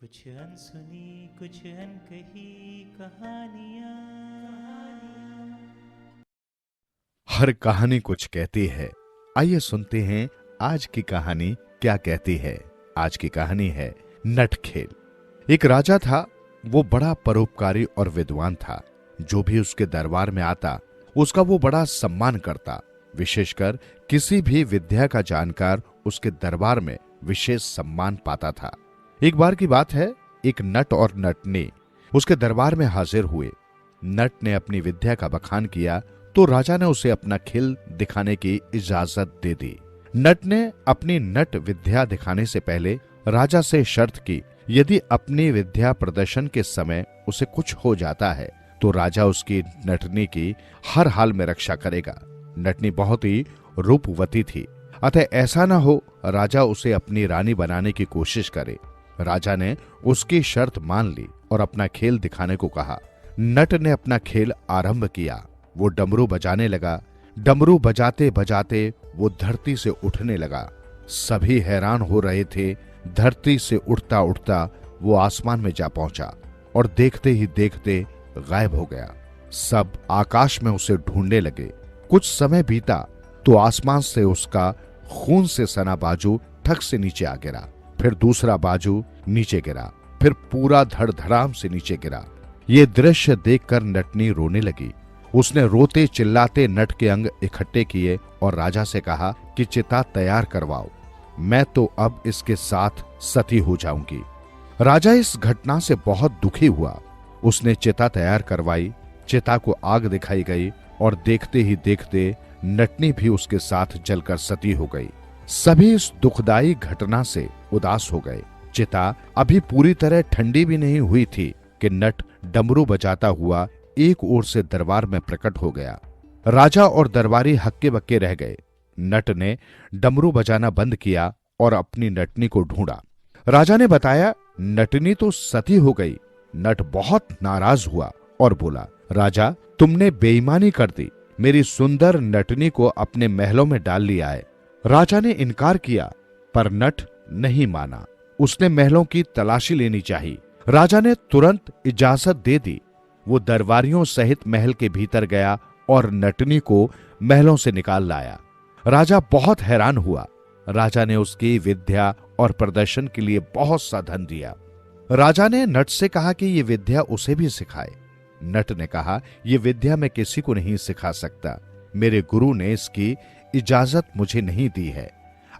कुछ अनसुनी कुछ अनकही कहानियाँ। हर कहानी कुछ कहती है। आइए सुनते हैं आज की कहानी क्या कहती है। आज की कहानी है नटखेल। एक राजा था, वो बड़ा परोपकारी और विद्वान था। जो भी उसके दरबार में आता उसका वो बड़ा सम्मान करता। विशेषकर किसी भी विद्या का जानकार उसके दरबार में विशेष सम्मान पाता था। एक बार की बात है, एक नट और नटनी उसके दरबार में हाजिर हुए। नट ने अपनी विद्या का बखान किया तो राजा ने उसे अपना खेल दिखाने की इजाजत दे दी। नट ने अपनी नट विद्या दिखाने से पहले राजा से शर्त की, यदि अपनी विद्या प्रदर्शन के समय उसे कुछ हो जाता है तो राजा उसकी नटनी की हर हाल में रक्षा करेगा। नटनी बहुत ही रूपवती थी, अतः ऐसा न हो राजा उसे अपनी रानी बनाने की कोशिश करे। राजा ने उसकी शर्त मान ली और अपना खेल दिखाने को कहा। नट ने अपना खेल आरंभ किया। वो डमरू बजाने लगा। डमरू बजाते बजाते वो धरती से उठने लगा। सभी हैरान हो रहे थे। धरती से उठता उठता वो आसमान में जा पहुंचा और देखते ही देखते गायब हो गया। सब आकाश में उसे ढूंढने लगे। कुछ समय बीता तो आसमान से उसका खून से सना बाजू ठक से नीचे आ गिरा। फिर दूसरा बाजू नीचे गिरा। फिर पूरा धड़धड़ाम से नीचे गिरा। ये दृश्य देखकर नटनी रोने लगी। उसने रोते चिल्लाते नट के अंग इकट्ठे किए और राजा से कहा कि चिता तैयार करवाओ, मैं तो अब इसके साथ सती हो जाऊंगी। राजा इस घटना से बहुत दुखी हुआ। उसने चिता तैयार करवाई। चिता को आग दिखाई गई और देखते ही देखते नटनी भी उसके साथ जलकर सती हो गई। सभी इस दुखदाई घटना से उदास हो गए। चिता अभी पूरी तरह ठंडी भी नहीं हुई थी कि नट डमरू बजाता हुआ एक ओर से दरबार में प्रकट हो गया। राजा और दरबारी हक्के बक्के रह गए। नट ने डमरू बजाना बंद किया और अपनी नटनी को ढूंढा। राजा ने बताया, नटनी तो सती हो गई। नट बहुत नाराज हुआ और बोला, राजा, तुमने बेईमानी कर दी। मेरी सुंदर नटनी को अपने महलों में डाल लिया है। राजा ने इनकार किया, पर नट नहीं माना। उसने महलों की तलाशी लेनी चाहिए। राजा ने तुरंत इजाजत दे दी। वो दरबारियों सहित महल के भीतर गया और नटनी को महलों से निकाल लाया। राजा बहुत हैरान हुआ। राजा ने उसकी विद्या और प्रदर्शन के लिए बहुत सा धन दिया। राजा ने नट से कहा कि ये विद्या उसे भी सिखाए। नट ने कहा, ये विद्या मैं किसी को नहीं सिखा सकता। मेरे गुरु ने इसकी इजाजत मुझे नहीं दी है।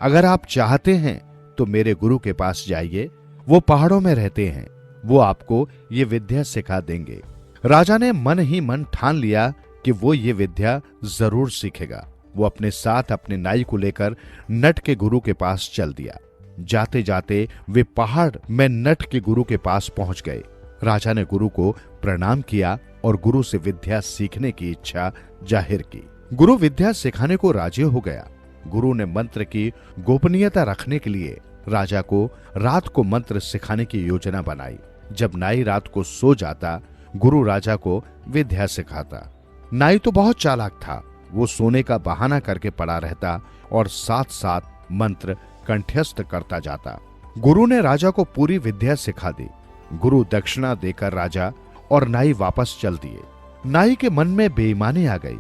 अगर आप चाहते हैं तो मेरे गुरु के पास जाइए। वो पहाड़ों में रहते हैं। वो आपको ये विद्या सिखा देंगे। राजा ने मन ही मन ठान लिया कि वो ये विद्या जरूर सीखेगा। वो अपने साथ अपने नाई को लेकर नट के गुरु के पास चल दिया। जाते जाते वे पहाड़ में नट के गुरु के पास पहुंच गए। राजा ने गुरु को प्रणाम किया और गुरु से विद्या सीखने की इच्छा जाहिर की। गुरु विद्या सिखाने को राजी हो गया। गुरु ने मंत्र की गोपनीयता रखने के लिए राजा को रात को मंत्र सिखाने की योजना बनाई। जब नाई रात को सो जाता, गुरु राजा को विद्या सिखाता। नाई तो बहुत चालाक था। वो सोने का बहाना करके पड़ा रहता और साथ साथ मंत्र कंठस्थ करता जाता। गुरु ने राजा को पूरी विद्या सिखा दी। गुरु दक्षिणा देकर राजा और नाई वापस चल दिए। नाई के मन में बेईमानी आ गई।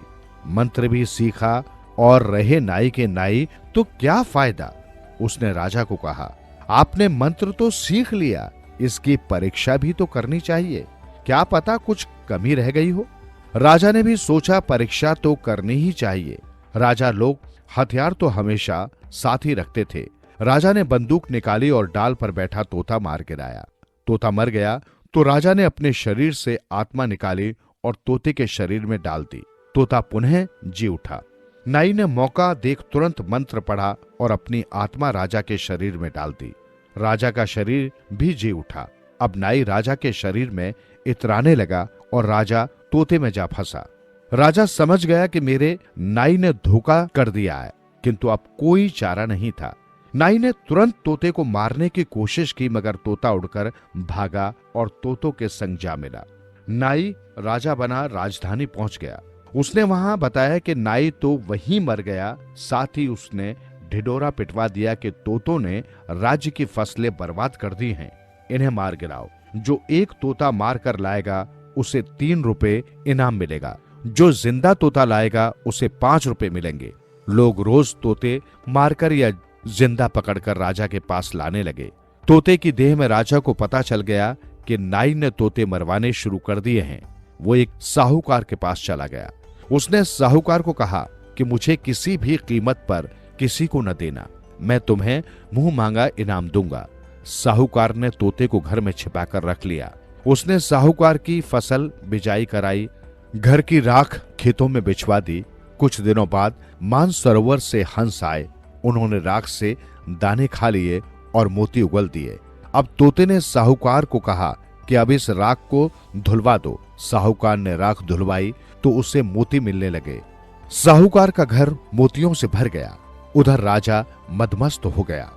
मंत्र भी सीखा और रहे नाई के नाई तो क्या फायदा। उसने राजा को कहा, आपने मंत्र तो सीख लिया, इसकी परीक्षा भी तो करनी चाहिए। क्या पता कुछ कमी रह गई हो। राजा ने भी सोचा, परीक्षा तो करनी ही चाहिए। राजा लोग हथियार तो हमेशा साथ ही रखते थे। राजा ने बंदूक निकाली और डाल पर बैठा तोता मार गिराया। तोता मर गया तो राजा ने अपने शरीर से आत्मा निकाली और तोते के शरीर में डाल दी। तोता पुनः जी उठा। नाई ने मौका देख तुरंत मंत्र पढ़ा और अपनी आत्मा राजा के शरीर में डाल दी। राजा का शरीर भी जी उठा। अब नाई राजा के शरीर में इतराने लगा और राजा तोते में जा फंसा। राजा समझ गया कि मेरे नाई ने धोखा कर दिया है, किंतु अब कोई चारा नहीं था। नाई ने तुरंत तोते को मारने की कोशिश की, मगर तोता उड़कर भागा और तोतों के संग जा मिला। नाई राजा बना राजधानी पहुंच गया। उसने वहां बताया कि नाई तो वहीं मर गया। साथ ही उसने ढिढोरा पिटवा दिया कि तोतों ने राज्य की फसलें बर्बाद कर दी हैं। इन्हें मार गिराओ। जो एक तोता मार कर लाएगा उसे 3 रुपए इनाम मिलेगा, जो जिंदा तोता लाएगा उसे 5 रुपए मिलेंगे। लोग रोज तोते मारकर या जिंदा पकड़कर राजा के पास लाने लगे। तोते की देह में राजा को पता चल गया कि नाई ने तोते मरवाने शुरू कर दिए हैं। वो एक साहूकार के पास चला गया। उसने साहूकार को कहा कि मुझे किसी भी कीमत पर किसी को न देना, मैं तुम्हें मुंह मांगा इनाम दूंगा। साहूकार ने तोते को घर में छिपाकर रख लिया। उसने साहूकार की फसल बिजाई कराई, घर की राख खेतों में बिछवा दी। कुछ दिनों बाद मानसरोवर से हंस आए। उन्होंने राख से दाने खा लिए और मोती उगल दिए। अब तोते ने साहूकार को कहा कि अब इस राख को धुलवा दो। साहूकार ने राख धुलवाई तो उसे मोती मिलने लगे। साहूकार का घर मोतियों से भर गया। उधर राजा मदमस्त हो गया।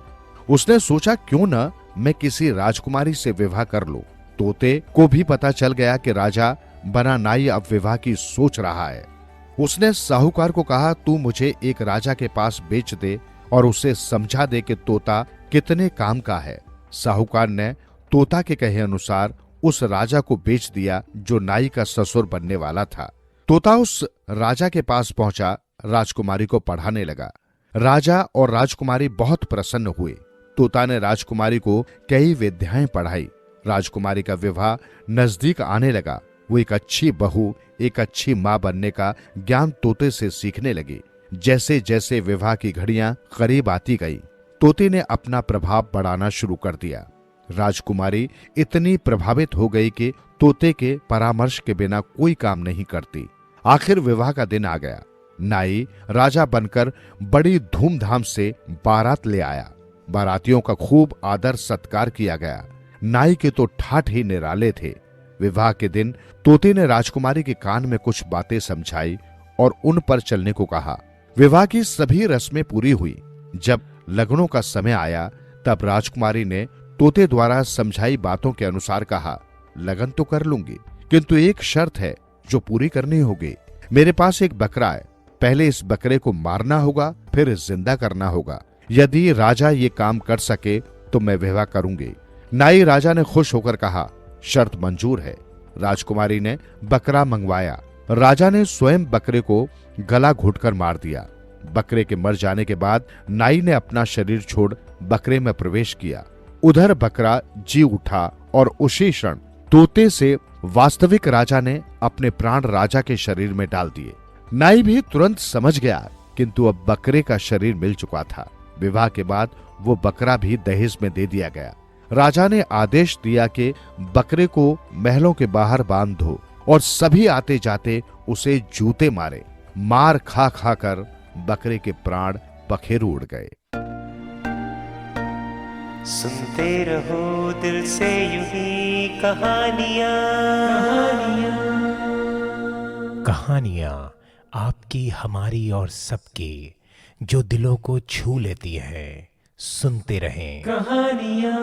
उसने सोचा क्यों न मैं किसी राजकुमारी से विवाह कर लूं। तोते को भी पता चल गया कि राजा बना नाई अब विवाह की सोच रहा है। उसने साहूकार को कहा, तू मुझे एक राजा के पास बेच दे और उसे समझा दे कि तोता कितने काम का है। साहूकार ने तोता के कहे अनुसार उस राजा को बेच दिया जो नाई का ससुर बनने वाला था। तोता उस राजा के पास पहुंचा, राजकुमारी को पढ़ाने लगा। राजा और राजकुमारी बहुत प्रसन्न हुए। तोता ने राजकुमारी को कई विद्याएं पढ़ाई। राजकुमारी का विवाह नजदीक आने लगा। वो एक अच्छी बहू, एक अच्छी मां बनने का ज्ञान तोते से सीखने लगी। जैसे जैसे विवाह की घड़ियां करीब आती गई, तोते ने अपना प्रभाव बढ़ाना शुरू कर दिया। राजकुमारी इतनी प्रभावित हो गई कि तोते के परामर्श के बिना कोई काम नहीं करती। आखिर विवाह का दिन आ गया। नाई राजा बनकर बड़ी धूमधाम से बारात ले आया। बारातियों का खूब आदर सत्कार किया गया। नाई के तो ठाठ ही निराले थे। विवाह के दिन तोते ने राजकुमारी के कान में कुछ बातें समझाई और उन पर चलने को कहा। विवाह की सभी रस्में पूरी हुई। जब लगनों का समय आया तब राजकुमारी ने तोते द्वारा समझाई बातों के अनुसार कहा, लगन तो कर लूंगी, किंतु एक शर्त है जो पूरी करनी होगी। मेरे पास एक बकरा है, पहले इस बकरे को मारना होगा, फिर जिंदा करना होगा। यदि राजा ये काम कर सके तो मैं विवाह करूंगी। नाई राजा ने खुश होकर कहा, शर्त मंजूर है। राजकुमारी ने बकरा मंगवाया। राजा ने स्वयं बकरे को गला घोटकर मार दिया। बकरे के मर जाने के बाद नाई ने अपना शरीर छोड़ बकरे में प्रवेश किया। उधर बकरा जी उठा और उसी क्षण तोते से वास्तविक राजा ने अपने प्राण राजा के शरीर में डाल दिए। नाई भी तुरंत समझ गया, किंतु अब बकरे का शरीर मिल चुका था। विवाह के बाद वो बकरा भी दहेज में दे दिया गया। राजा ने आदेश दिया कि बकरे को महलों के बाहर बांध दो और सभी आते जाते उसे जूते मारे। मार खा खा कर बकरे के प्राण पखेरु उड़ गए। सुनते रहो दिल से यूं ही कहानियां। कहानियां आपकी, हमारी और सबकी, जो दिलों को छू लेती है। सुनते रहें कहानियां।